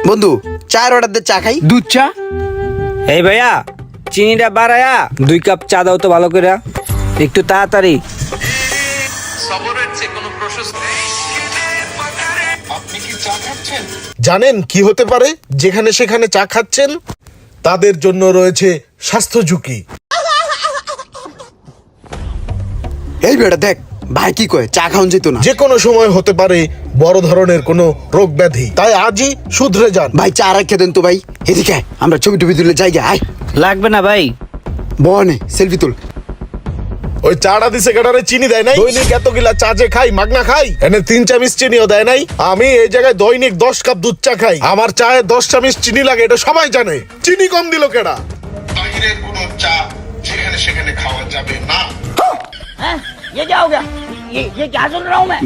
বন্ধু চায়ের অর্ডার দে, চা খাই। দুধ চা। এই ভাইয়া চিনিটা বাড়ায়া 2 কাপ চা দাও তো ভালো করে, একটু তাড়াতাড়ি। জানেন কি হতে পারে যেখানে সেখানে চা খাচ্ছেন? তাদের জন্য রয়েছে স্বাস্থ্য ঝুঁকি। এই বেটা দেখ ভাই কি কয়, চা খাওন যেত না। যে কোনো সময় হতে পারে বড় ধরনের কোনো রোগ ব্যাধি, তাই আজই শুধরে যান। ভাই চা রাখে দেন তো ভাই। এদিকে আয়, আমরা ছবি টবি তুলে জায়গা আয়। লাগবে না ভাই। বনে সেলফি তুল। ওই চাটা দিছে কেটারে চিনি দেয় নাই? দৈনিক এত গিলা চা যে খাই, মাগনা খাই, এনে 3 চামচ চিনিও দেয় নাই। আমি এই জায়গায় দৈনিক 10 কাপ দুধ চা খাই, আমার চায়ে 10 চামচ চিনি লাগে, এটা সবাই জানে। চিনি কম দিল কেডা? বাইরের কোনো চা যেখানে সেখানে খাওয়া যাবে না। ये क्या हो गया? ये क्या सुन रहा हूँ मैं?